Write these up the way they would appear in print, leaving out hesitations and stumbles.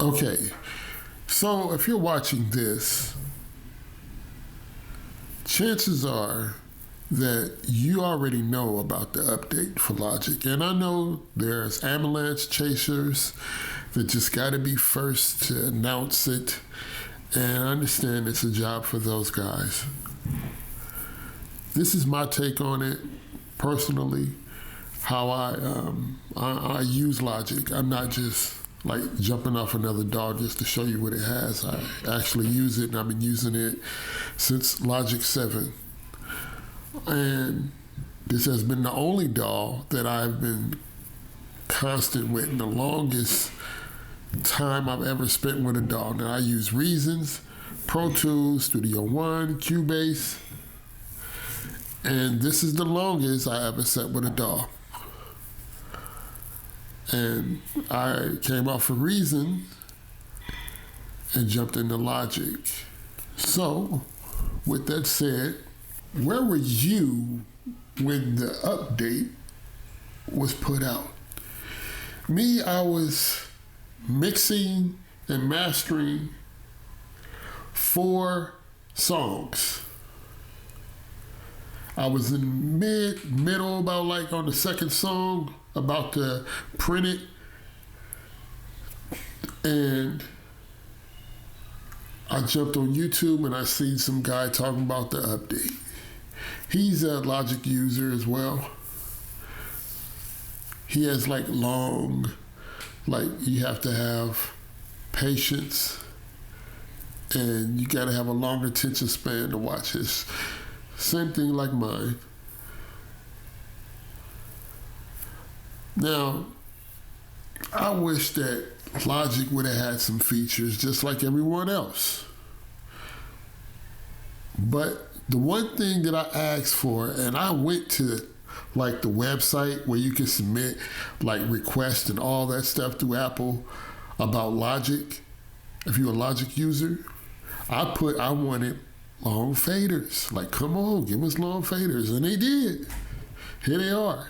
Okay, so if you're watching this, chances are that you already know about the update for Logic. And I know there's avalanche chasers that just got to be first to announce it. And I understand it's a job for those guys. This is my take on it personally, how I use Logic. I'm not just like jumping off another dog just to show you what it has. I actually use it, and I've been using it since Logic 7. And this has been the only DAW that I've been constant with, and the longest time I've ever spent with a DAW. Now I use Reasons, Pro Tools, Studio One, Cubase, and this is the longest I ever set with a DAW. And I came off of Reason and jumped into Logic. So, with that said, where were you when the update was put out? Me, I was mixing and mastering 4 songs. I was in middle, about like on the second song, about to print it, and I jumped on YouTube and I seen some guy talking about the update. He's a Logic user as well. He has like you have to have patience, and you gotta have a long attention span to watch this. Same thing like mine. Now, I wish that Logic would have had some features just like everyone else. But the one thing that I asked for, and I went to like the website where you can submit like requests and all that stuff through Apple about Logic. If you're a Logic user, I wanted long faders. Like, come on, give us long faders. And they did. Here they are.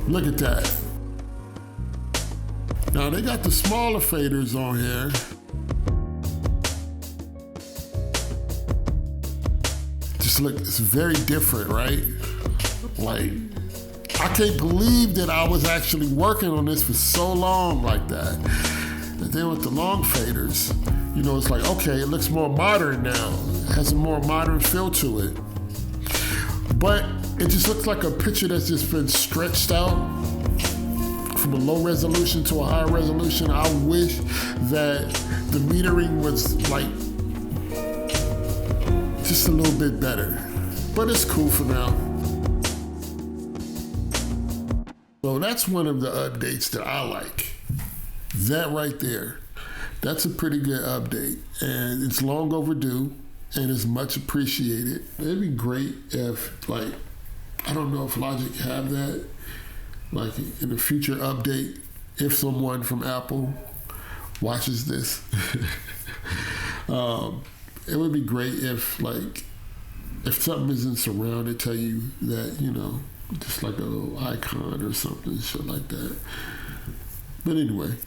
Look at that. Now they got the smaller faders on here. Just look, it's very different, right? Like, I can't believe that I was actually working on this for so long like that. And then with the long faders, you know, it's like, okay, it looks more modern now. It has a more modern feel to it. But it just looks like a picture that's just been stretched out from a low resolution to a high resolution. I wish that the metering was like just a little bit better, but it's cool for now. So that's one of the updates that I like. That right there, that's a pretty good update, and it's long overdue and it's much appreciated. It'd be great if, like, I don't know if Logic have that, like in a future update, if someone from Apple watches this. It would be great if, like, if something isn't surround, it tell you that, you know, just like a little icon or something, shit like that. But anyway,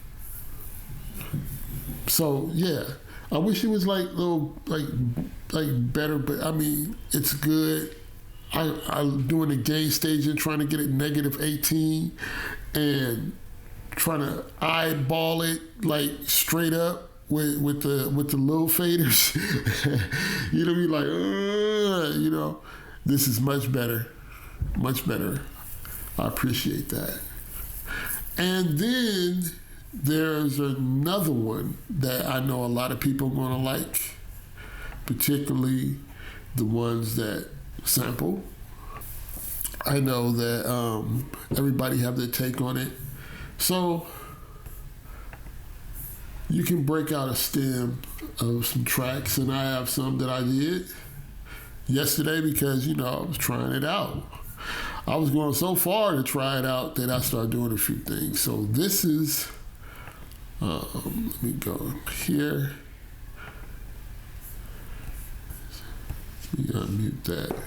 so yeah, I wish it was like little, like better, but I mean, it's good. I'm doing a gain staging, trying to get it -18 and trying to eyeball it like straight up with the little faders. You know, be like, you know, this is much better, much better. I appreciate that. And then there's another one that I know a lot of people are gonna like, particularly the ones that sample. I know that everybody have their take on it. So you can break out a stem of some tracks, and I have some that I did yesterday because, you know, I was trying it out. I was going so far to try it out that I started doing a few things. So this is, let me go here. Let me unmute that.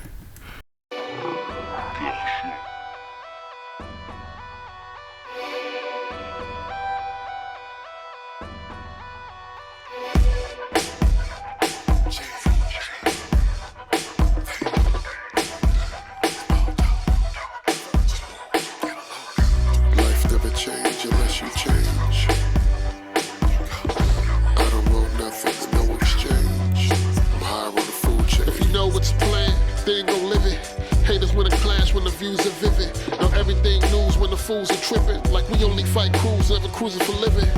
Fools are tripping, like we only fight crews, never cruising for living.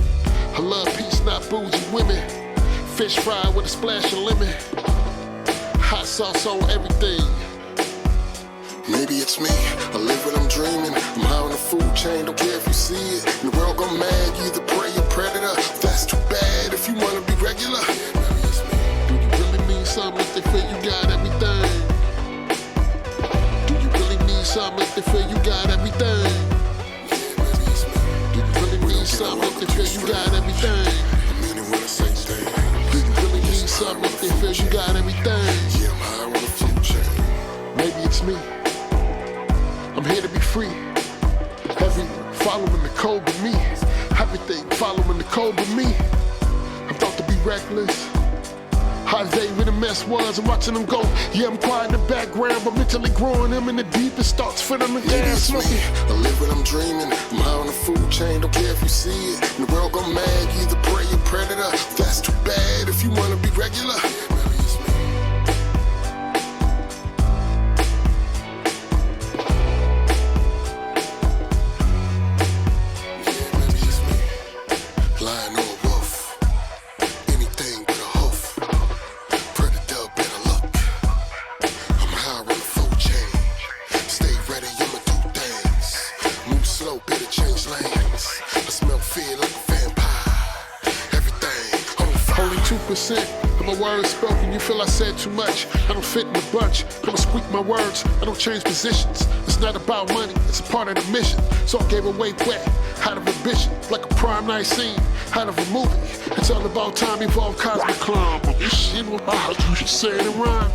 I love peace, not boozy women. Fish fry with a splash of lemon. Hot sauce on everything. Maybe it's me, I live what I'm dreaming. I'm high on the food chain, don't care if you see it. And the world gone mad, you either prey or predator. That's too bad if you wanna be regular. Do you really need something if they feel you got everything? Do you really need something if they feel you got everything? Something if they feel you got everything. I mean it when I say things. Do you really need something if they feel you got everything? Yeah, I'm high on the food chain. Maybe it's me. I'm here to be free. Everyone following the code but me. Everything following the code but me. I'm thought to be reckless. How they when the mess was, I'm watching them go. Yeah, I'm quiet in the background, but mentally growing them in the deepest thoughts for them again. Smoking. I live what I'm dreaming. I'm high on the food chain, don't care if you see it. And the world gone mad, you either prey or predator. That's too bad if you wanna be regular. Of my words spoken, you feel I said too much. I don't fit in the bunch. Gonna squeak my words, I don't change positions. It's not about money, it's a part of the mission. So I gave away wet, out of ambition, like a prime night scene, out of a movie. It's all about time evolved cosmic climb. But this shit will you should say it in rhyme.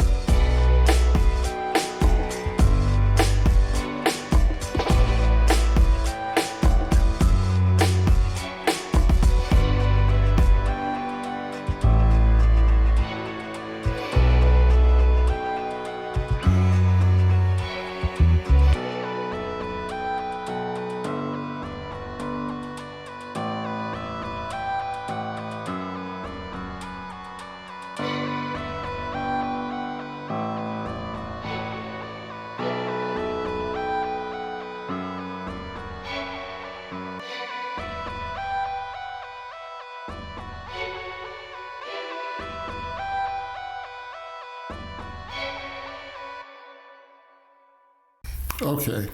Okay,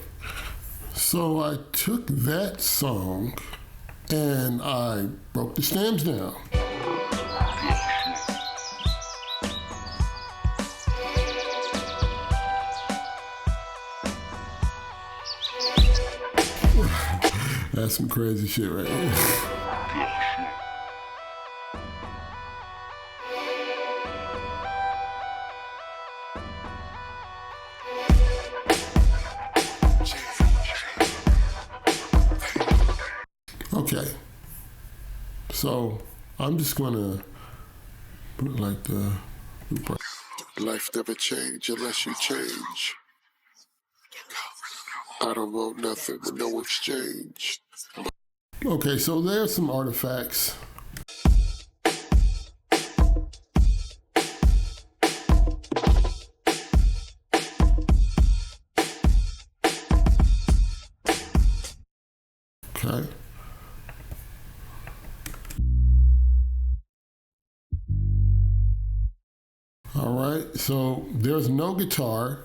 so I took that song and I broke the stems down. That's some crazy shit right here. Okay, so I'm just gonna put like the life never change unless you change. I don't want nothing with no exchange. Okay, so there's some artifacts. Okay. All right, so there's no guitar.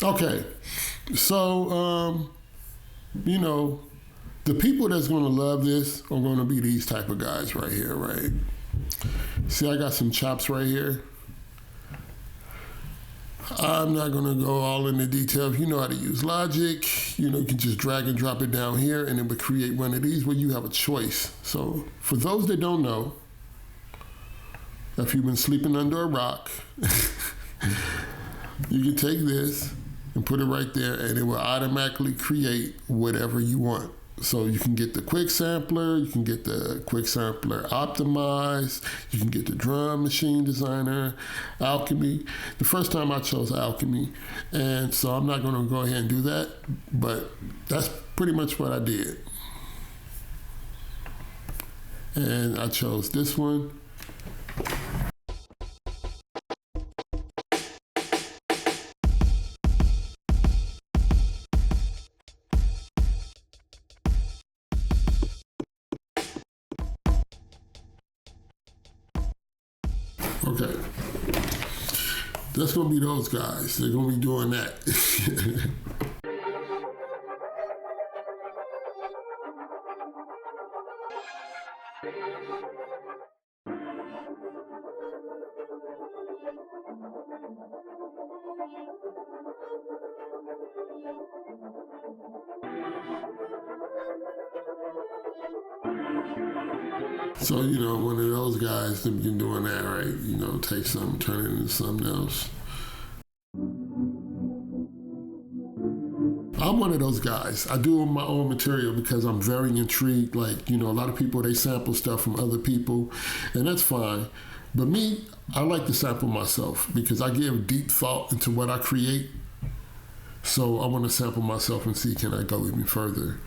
Okay, so you know, the people that's going to love this are going to be these type of guys right here, right? See, I got some chops right here. I'm not going to go all into detail. If you know how to use Logic, you can just drag and drop it down here and it would create one of these where you have a choice. So for those that don't know, if you've been sleeping under a rock, you can take this and put it right there and it will automatically create whatever you want. So you can get the quick sampler, you can get the quick sampler optimized, you can get the drum machine designer, Alchemy. The first time I chose Alchemy, and so I'm not gonna go ahead and do that, but that's pretty much what I did. And I chose this one. Okay, that's gonna be those guys. They're gonna be doing that. So, one of those guys that been doing that, right? Take something, turn it into something else. I'm one of those guys. I do my own material because I'm very intrigued. Like, a lot of people, they sample stuff from other people, and that's fine. But me, I like to sample myself because I give deep thought into what I create. So I want to sample myself and see, can I go even further?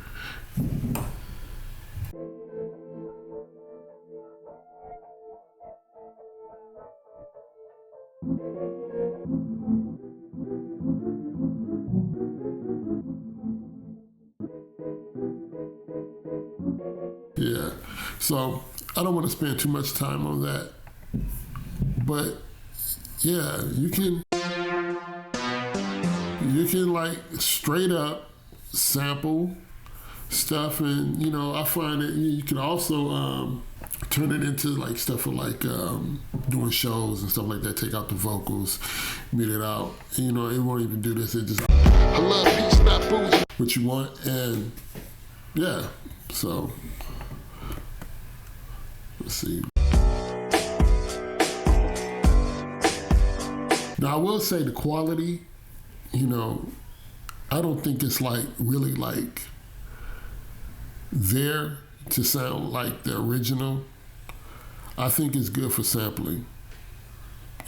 Yeah, so I don't want to spend too much time on that, but yeah, you can like straight up sample stuff, and I find that you can also turn it into like stuff for like doing shows and stuff like that. Take out the vocals, mute it out. It won't even do this. It just I love peace, not booze. what you want, and yeah, so. Let's see. Now I will say the quality, I don't think it's like really like there to sound like the original. I think it's good for sampling.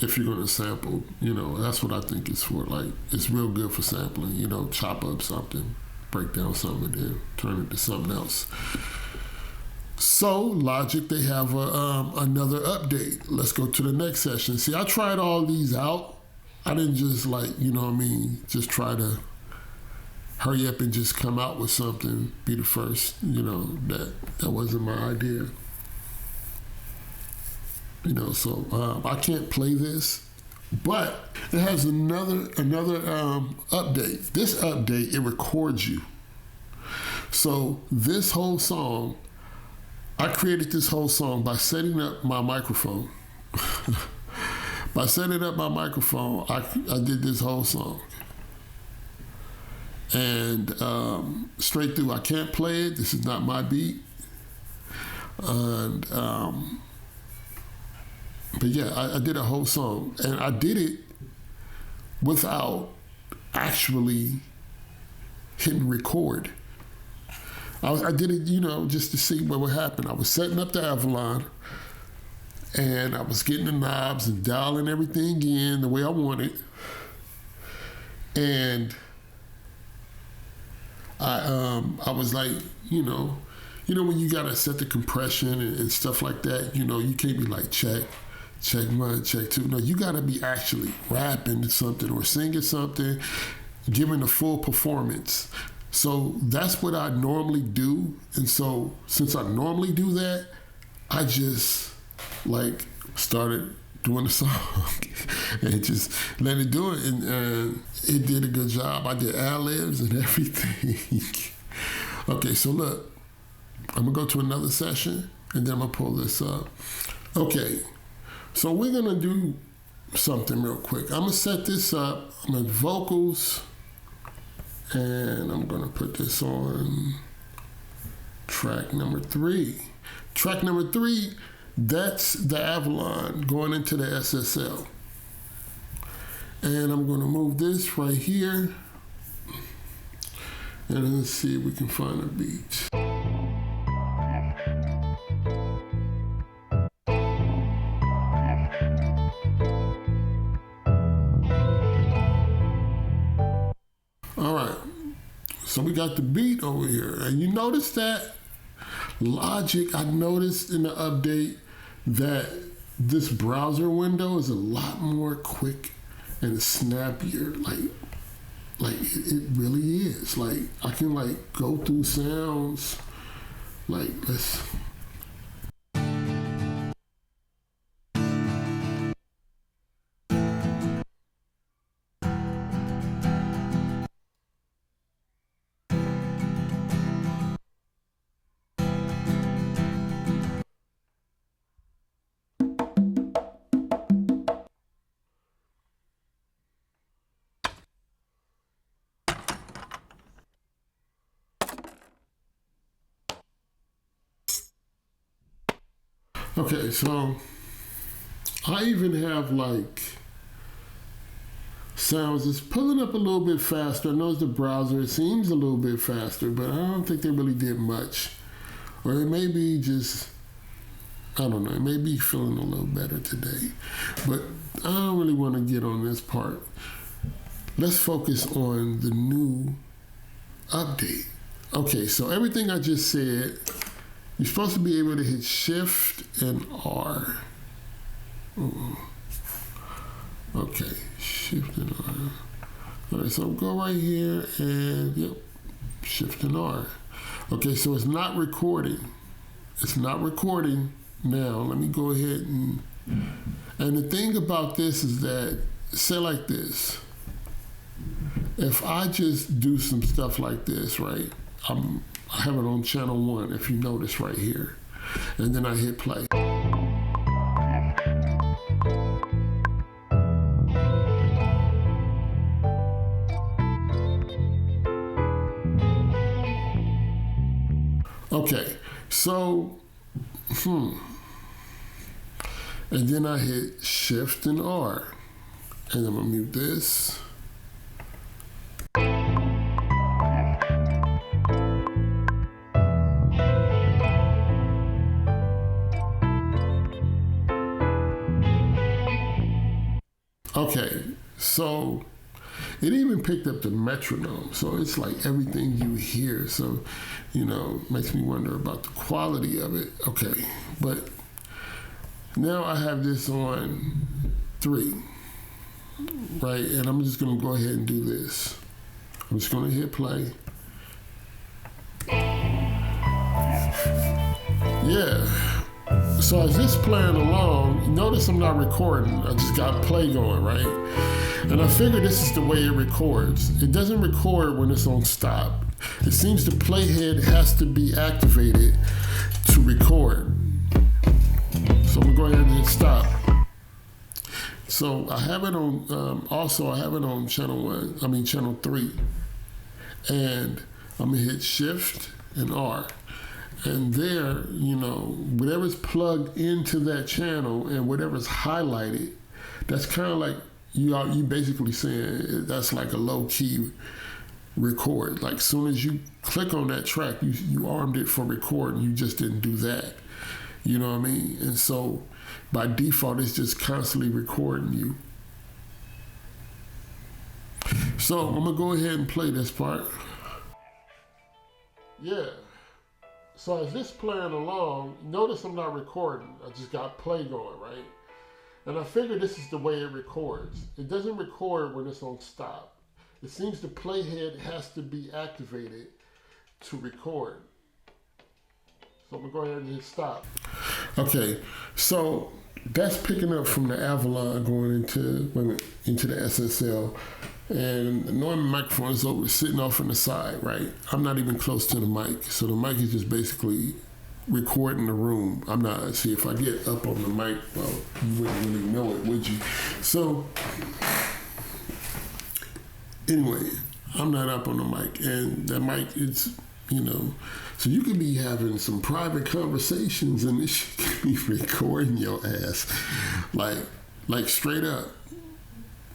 If you're gonna sample, that's what I think it's for. Like, it's real good for sampling, chop up something, break down something, and then turn it to something else. So Logic, they have another update. Let's go to the next session. See, I tried all these out. I didn't just just try to hurry up and just come out with something, be the first. That wasn't my idea. So I can't play this, but it has another update. This update, it records you. So this whole song, I created this whole song by setting up my microphone. By setting up my microphone, I did this whole song. And straight through, I can't play it. This is not my beat. And but yeah, I did a whole song, and I did it without actually hitting record. I did it, just to see what would happen. I was setting up the Avalon, and I was getting the knobs and dialing everything in the way I wanted. And I was like, when you gotta set the compression and stuff like that, you can't be like check 1, check 2. No, you gotta be actually rapping something or singing something, giving a full performance. So that's what I normally do. And so since I normally do that, I just started doing the song and just let it do it. And it did a good job. I did ad-libs and everything. Okay, so look, I'm gonna go to another session and then I'm gonna pull this up. Okay, so we're gonna do something real quick. I'm gonna set this up. I'm gonna vocals, and I'm gonna put this on track number 3. Track number 3, that's the Avalon going into the SSL. And I'm gonna move this right here. And let's see if we can find a beat. All right, so we got the beat over here. And you notice that Logic, I noticed in the update that this browser window is a lot more quick and snappier. Like it really is. Like I can like go through sounds. Like let's. Okay, so I even have like sounds that's pulling up a little bit faster. I know it's the browser, it seems a little bit faster, but I don't think they really did much. Or it may be just, I don't know, it may be feeling a little better today. But I don't really want to get on this part. Let's focus on the new update. Okay, so everything I just said, you're supposed to be able to hit Shift and R. Okay, Shift and R. All right, so go right here and, yep, Shift and R. Okay, so it's not recording. It's not recording now. Let me go ahead and the thing about this is that, say like this. If I just do some stuff like this, right, I have it on channel 1, if you notice right here. And then I hit play. Okay, so, and then I hit Shift and R. And I'm gonna mute this. Okay, so it even picked up the metronome, so it's like everything you hear. So, you know, makes me wonder about the quality of it. Okay, but now I have this on 3, right? And I'm just gonna go ahead and do this. I'm just gonna hit play. Yeah. So as this playing along, notice I'm not recording. I just got play going, right? And I figure this is the way it records. It doesn't record when it's on stop. It seems the playhead has to be activated to record. So I'm gonna go ahead and hit stop. So I have it on, also I have it on channel 3. And I'm gonna hit Shift and R. And there, you know, whatever's plugged into that channel and whatever's highlighted, that's kind of like you basically saying that's like a low key record. Like soon as you click on that track, you armed it for recording. You just didn't do that. You know what I mean? And so by default, it's just constantly recording you. So I'm gonna go ahead and play this part. Yeah. So as this playing along, notice I'm not recording. I just got play going, right? And I figure this is the way it records. It doesn't record when it's on stop. It seems the playhead has to be activated to record. So I'm gonna go ahead and hit stop. Okay, so that's picking up from the Avalon going into the SSL. And the normal microphone is over, sitting off on the side, right? I'm not even close to the mic. So the mic is just basically recording the room. I'm not, see, if I get up on the mic, well, you wouldn't really know it, would you? So, anyway, I'm not up on the mic. And the mic, it's, you know, so you could be having some private conversations and this shit could be recording your ass. Like straight up.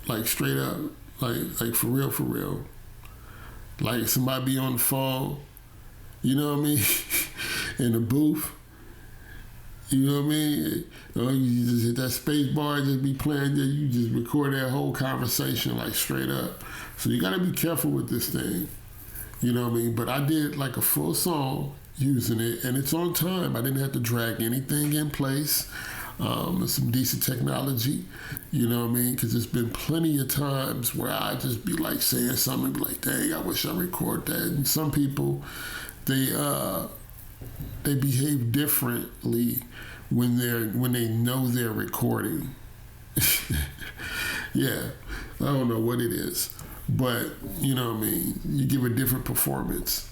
Like straight up. Like for real. Like somebody be on the phone, you know what I mean? In the booth, you know what I mean? You just hit that space bar, just be playing there, you just record that whole conversation like straight up. So you gotta be careful with this thing, you know what I mean? But I did like a full song using it and it's on time. I didn't have to drag anything in place. Some decent technology, you know what I mean? Because there's been plenty of times where I just be like saying something and be like, dang, I wish I record that. And some people, they behave differently when they know they're recording. Yeah, I don't know what it is, but you know what I mean? You give a different performance.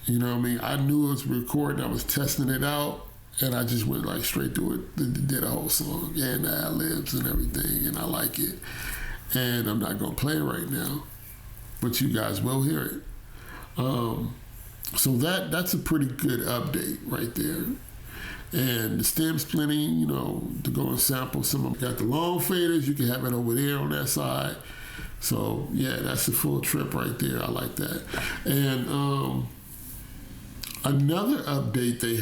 You know what I mean? I knew it was recording. I was testing it out. And I just went like straight through it, did a whole song, and the ad-libs and everything, and I like it. And I'm not gonna play it right now, but you guys will hear it. So that's a pretty good update right there. And the stem splitting, you know, to go and sample some of them. Got the long faders, you can have it over there on that side. So yeah, that's a full trip right there. I like that. And another update they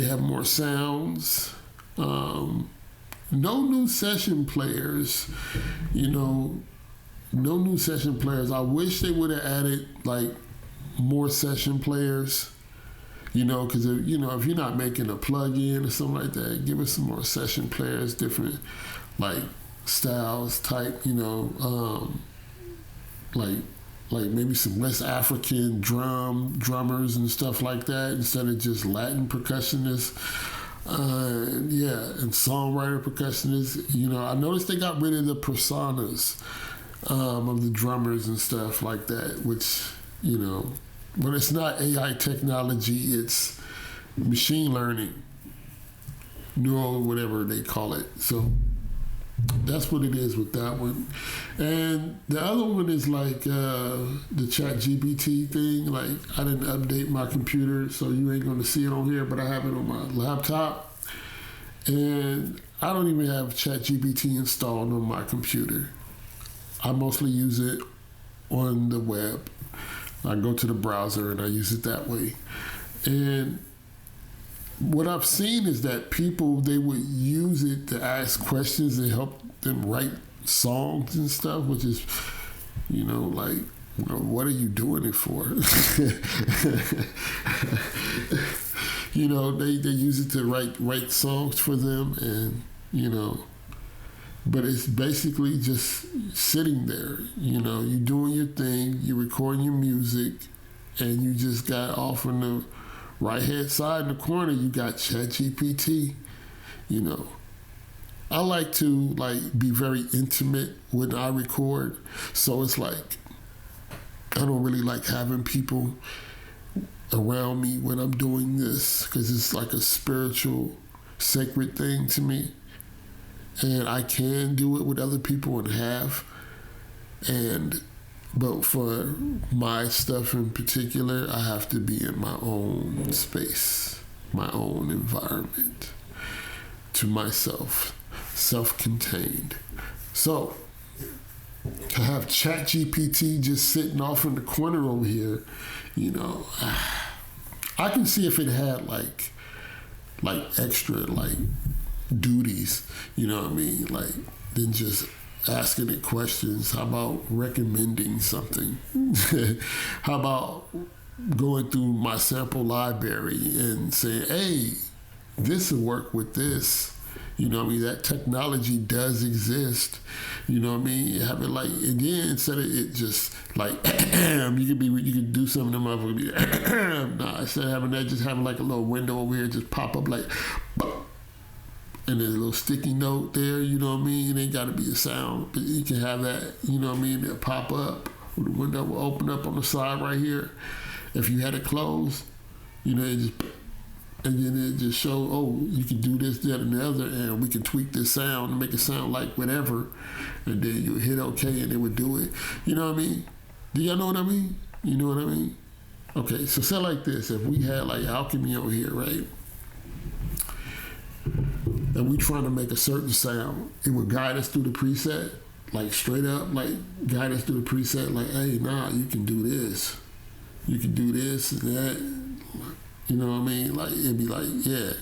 have more sounds. No new session players, you know, no new session players. I wish they would have added like more session players, you know, because you know, if you're not making a plug-in or something like that, give us some more session players, different like styles type, you know, like maybe some West African drummers and stuff like that instead of just Latin percussionists. And songwriter percussionists. You know, I noticed they got rid of the personas of the drummers and stuff like that, which, you know, but it's not AI technology, it's machine learning, neural, whatever they call it. So that's what it is with that one. And the other one is like the chat GPT thing. Like, I didn't update my computer, so you ain't going to see it on here, but I have it on my laptop. And I don't even have chat GPT installed on my computer. I mostly use it on the web. I go to the browser and I use it that way. And what I've seen is that people, they would use it to ask questions and help them write songs and stuff, which is, you know, like, you know, what are you doing it for? You know, they use it to write songs for them, and, you know, but it's basically just sitting there. You know, you doing your thing, you recording your music, and you just got off on the right hand side in the corner, you got ChatGPT. You know, I like to like be very intimate when I record, so it's like I don't really like having people around me when I'm doing this, because it's like a spiritual, sacred thing to me, and I can do it with other people and have, but for my stuff in particular, I have to be in my own space, my own environment, to myself, self-contained. So, to have ChatGPT just sitting off in the corner over here, you know, I can see if it had like extra like duties, you know what I mean, like than just asking it questions. How about recommending something? How about going through my sample library and saying, hey, this will work with this, You know what I mean? That technology does exist. You know what I mean? You have it like, and then instead of it just like, you could do something to motherfucker. Nah, instead of having that, just having like a little window over here, just pop up like, and there's a little sticky note there. You know what I mean? It ain't got to be a sound, but you can have that. You know what I mean? It'll pop up. The window will open up on the side right here. If you had it closed, you know, it just. And then it just show, oh, you can do this, that, and the other, and we can tweak this sound and make it sound like whatever. And then you hit OK, and it would do it. You know what I mean? Do y'all know what I mean? You know what I mean? Okay, so say like this. If we had like Alchemy over here, right? And we trying to make a certain sound, it would guide us through the preset, like straight up, like guide us through the preset, like, hey, nah, you can do this. You can do this and that. You know what I mean? Like, it'd be like, yeah,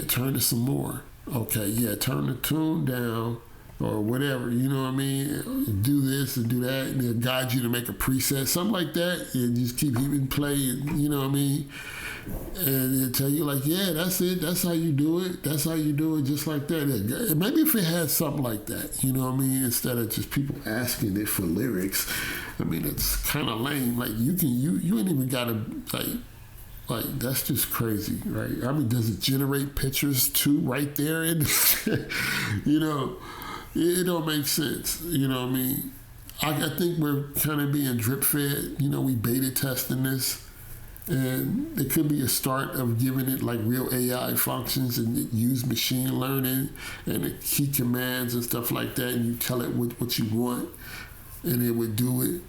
turn it some more. Okay, yeah, turn the tune down or whatever, you know what I mean? Do this and do that, and they'll guide you to make a preset, something like that, and just keep even playing, you know what I mean? And they'll tell you like, yeah, that's it, that's how you do it, just like that. Maybe if it had something like that, you know what I mean? Instead of just people asking it for lyrics. I mean, it's kind of lame. Like, you ain't even got to, like, that's just crazy, right? I mean, does it generate pictures too right there? And you know, it don't make sense. You know what I mean? I think we're kind of being drip fed. You know, we beta testing this, and it could be a start of giving it like real AI functions and use machine learning and the key commands and stuff like that, and you tell it what you want, and it would do it.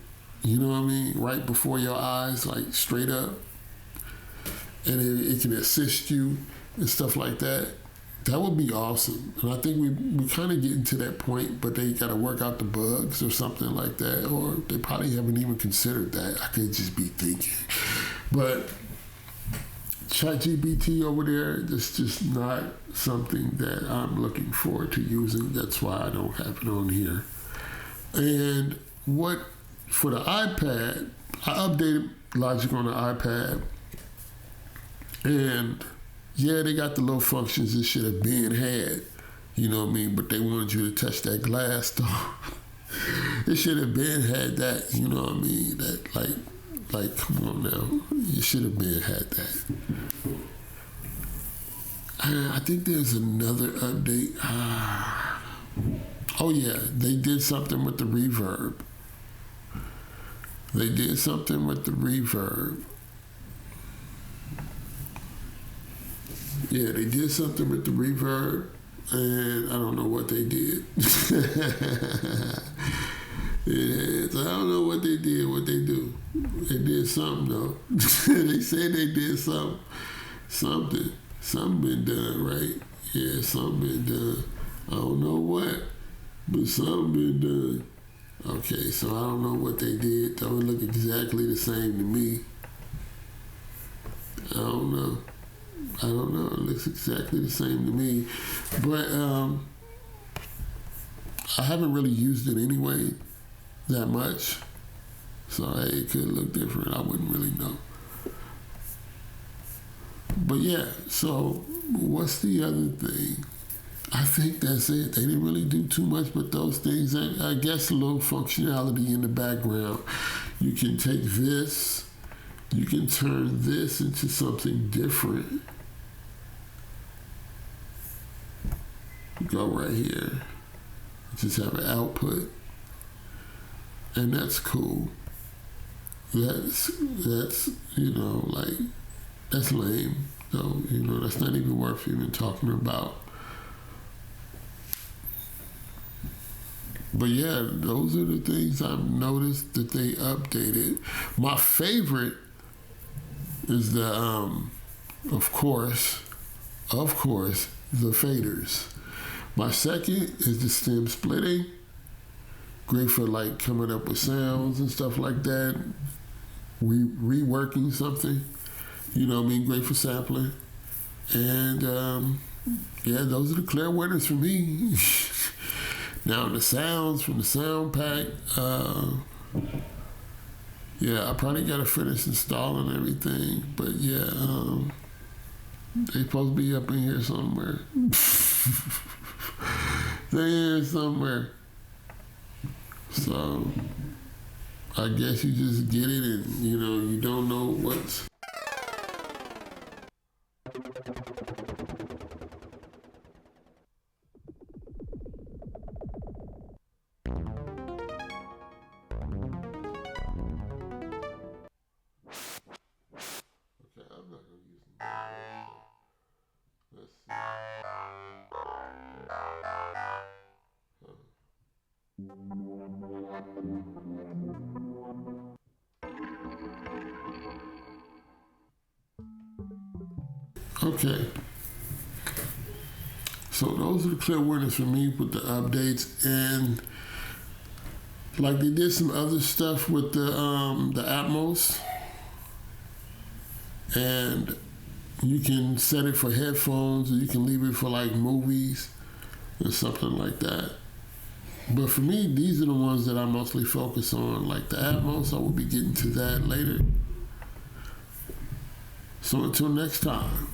You know what I mean? Right before your eyes, like straight up. And it can assist you and stuff like that. That would be awesome. And I think we kind of getting to that point, but they got to work out the bugs or something like that, or they probably haven't even considered that. I could just be thinking. But ChatGPT over there, that's just not something that I'm looking forward to using. That's why I don't have it on here. And for the iPad, I updated Logic on the iPad. And yeah, they got the little functions that should have been had, you know what I mean? But they wanted you to touch that glass, though. It should have been had that, you know what I mean? That like, come on now, you should have been had that. I think there's another update. Oh yeah, they did something with the reverb. Yeah, they did something with the reverb, and I don't know what they did. I don't know what they did, what they do. They did something, though. They said they did something. Something been done, right? Yeah, something been done. I don't know what, but something been done. Okay, so I don't know what they did. That would look exactly the same to me. I don't know. It looks exactly the same to me. But I haven't really used it anyway that much. So hey, it could look different. I wouldn't really know. But yeah, so what's the other thing? I think that's it. They didn't really do too much but those things. I guess a little functionality in the background. You can take this, you can turn this into something different. Go right here. Just have an output. And that's cool. That's you know, like, that's lame. So, you know, that's not even worth even talking about. But yeah, those are the things I've noticed that they updated. My favorite is the, of course, the faders. My second is the stem splitting. Great for like coming up with sounds and stuff like that. Reworking something. You know what I mean? Great for sampling. And yeah, those are the clear winners for me. Now the sounds from the sound pack, yeah, I probably gotta finish installing everything, but yeah, they supposed to be up in here somewhere. They're here somewhere. So I guess you just get it, and you don't know what's. Okay, I'm not gonna use them. Let's see. Okay. So those are the clear winners for me with the updates, and like they did some other stuff with the Atmos, and you can set it for headphones, or you can leave it for like movies or something like that. But for me, these are the ones that I mostly focus on. Like the Atmos, I will be getting to that later. So until next time.